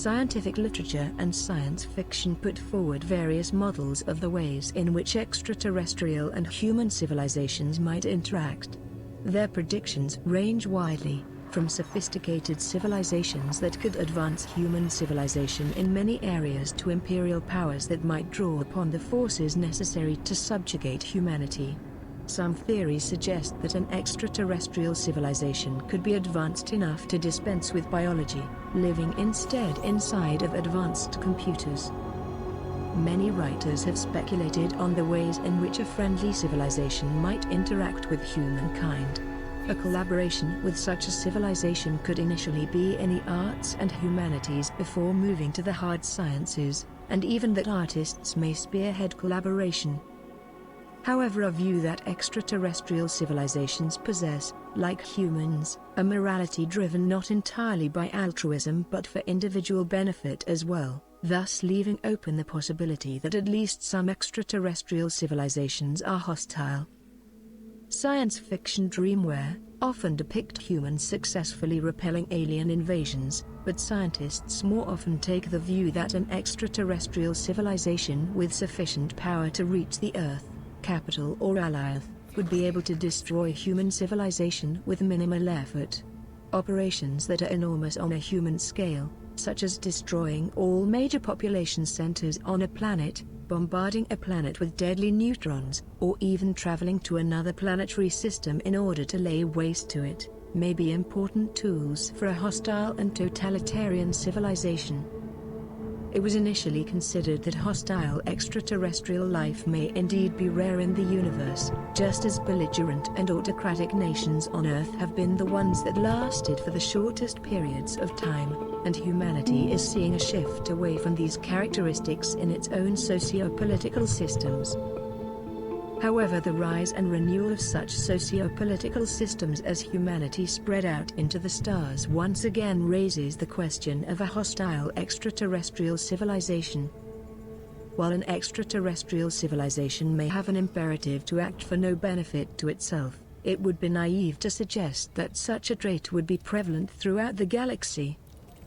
Scientific literature and science fiction put forward various models of the ways in which extraterrestrial and human civilizations might interact. Their predictions range widely, from sophisticated civilizations that could advance human civilization in many areas to imperial powers that might draw upon the forces necessary to subjugate humanity. Some theories suggest that an extraterrestrial civilization could be advanced enough to dispense with biology, living instead inside of advanced computers. Many writers have speculated on the ways in which a friendly civilization might interact with humankind. A collaboration with such a civilization could initially be in the arts and humanities before moving to the hard sciences, and even that artists may spearhead collaboration. However, a view that extraterrestrial civilizations possess, like humans, a morality driven not entirely by altruism but for individual benefit as well, thus leaving open the possibility that at least some extraterrestrial civilizations are hostile. Science fiction dreamware often depict humans successfully repelling alien invasions, but scientists more often take the view that an extraterrestrial civilization with sufficient power to reach the Earth, capital or ally, would be able to destroy human civilization with minimal effort. Operations that are enormous on a human scale, such as destroying all major population centers on a planet, bombarding a planet with deadly neutrons, or even traveling to another planetary system in order to lay waste to it, may be important tools for a hostile and totalitarian civilization. It was initially considered that hostile extraterrestrial life may indeed be rare in the universe, just as belligerent and autocratic nations on Earth have been the ones that lasted for the shortest periods of time, and humanity is seeing a shift away from these characteristics in its own socio-political systems. However, the rise and renewal of such socio-political systems as humanity spread out into the stars once again raises the question of a hostile extraterrestrial civilization. While an extraterrestrial civilization may have an imperative to act for no benefit to itself, it would be naive to suggest that such a trait would be prevalent throughout the galaxy.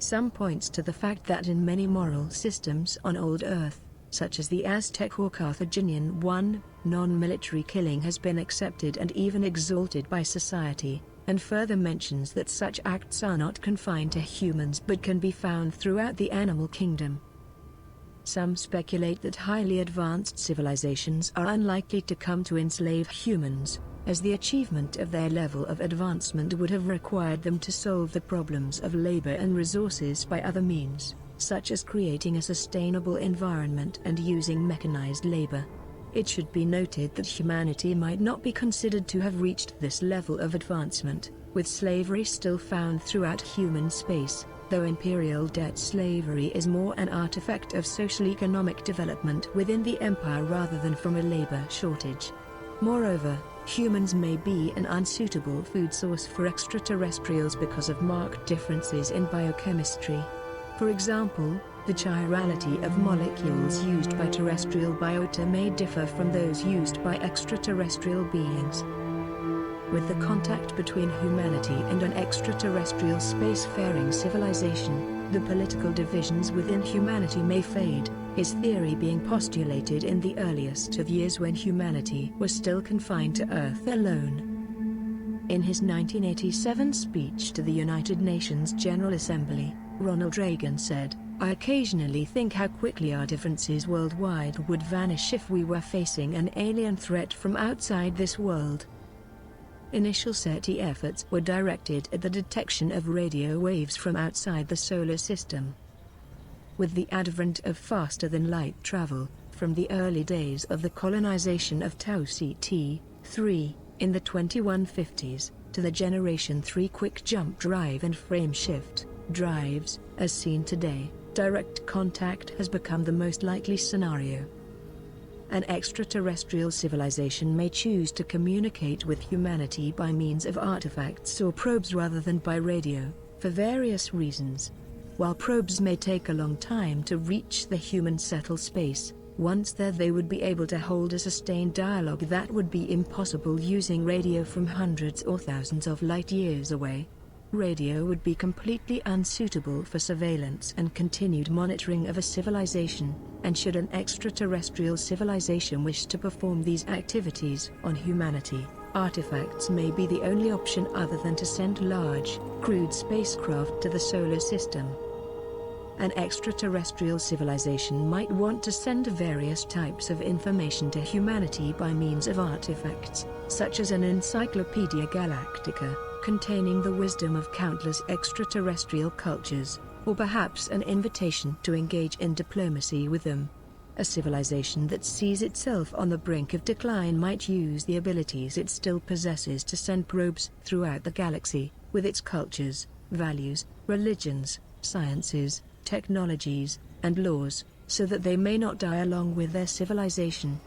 Some points to the fact that in many moral systems on old Earth, such as the Aztec or Carthaginian one, non-military killing has been accepted and even exalted by society, and further mentions that such acts are not confined to humans but can be found throughout the animal kingdom. Some speculate that highly advanced civilizations are unlikely to come to enslave humans, as the achievement of their level of advancement would have required them to solve the problems of labor and resources by other means, such as creating a sustainable environment and using mechanized labor. It should be noted that humanity might not be considered to have reached this level of advancement, with slavery still found throughout human space, though imperial debt slavery is more an artifact of social-economic development within the empire rather than from a labor shortage. Moreover, humans may be an unsuitable food source for extraterrestrials because of marked differences in biochemistry. For example, the chirality of molecules used by terrestrial biota may differ from those used by extraterrestrial beings. With the contact between humanity and an extraterrestrial spacefaring civilization, the political divisions within humanity may fade, his theory being postulated in the earliest of years when humanity was still confined to Earth alone. In his 1987 speech to the United Nations General Assembly, Ronald Reagan said, "I occasionally think how quickly our differences worldwide would vanish if we were facing an alien threat from outside this world." Initial SETI efforts were directed at the detection of radio waves from outside the solar system. With the advent of faster-than-light travel, from the early days of the colonization of Tau CT-3, in the 2150s, to the Generation 3 quick jump drive and frame shift drives, as seen today, direct contact has become the most likely scenario. An extraterrestrial civilization may choose to communicate with humanity by means of artifacts or probes rather than by radio, for various reasons. While probes may take a long time to reach the human settled space, once there they would be able to hold a sustained dialogue that would be impossible using radio from hundreds or thousands of light years away. Radio would be completely unsuitable for surveillance and continued monitoring of a civilization, and should an extraterrestrial civilization wish to perform these activities on humanity, artifacts may be the only option other than to send large, crewed spacecraft to the solar system. An extraterrestrial civilization might want to send various types of information to humanity by means of artifacts, such as an Encyclopedia Galactica, containing the wisdom of countless extraterrestrial cultures, or perhaps an invitation to engage in diplomacy with them. A civilization that sees itself on the brink of decline might use the abilities it still possesses to send probes throughout the galaxy, with its cultures, values, religions, sciences, technologies, and laws, so that they may not die along with their civilization.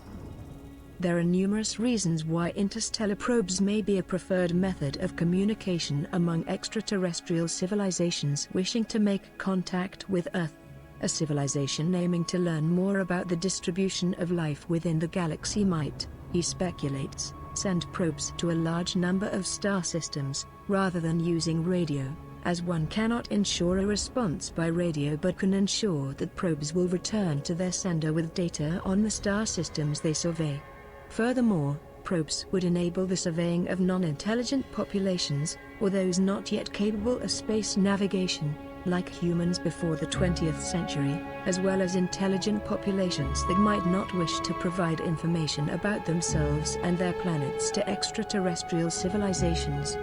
There are numerous reasons why interstellar probes may be a preferred method of communication among extraterrestrial civilizations wishing to make contact with Earth. A civilization aiming to learn more about the distribution of life within the galaxy might, he speculates, send probes to a large number of star systems, rather than using radio, as one cannot ensure a response by radio but can ensure that probes will return to their sender with data on the star systems they survey. Furthermore, probes would enable the surveying of non-intelligent populations, or those not yet capable of space navigation, like humans before the 20th century, as well as intelligent populations that might not wish to provide information about themselves and their planets to extraterrestrial civilizations.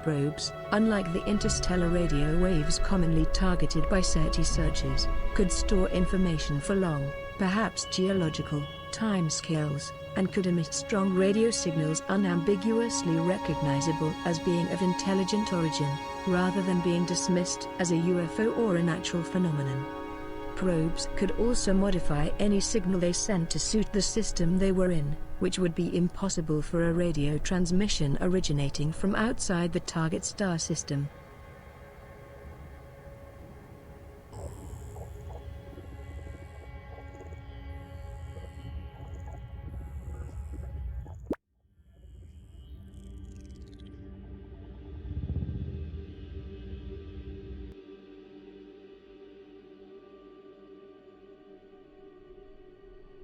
Probes, unlike the interstellar radio waves commonly targeted by SETI searches, could store information for long, perhaps geological, timescales, and could emit strong radio signals unambiguously recognizable as being of intelligent origin, rather than being dismissed as a UFO or a natural phenomenon. Probes could also modify any signal they sent to suit the system they were in, which would be impossible for a radio transmission originating from outside the target star system.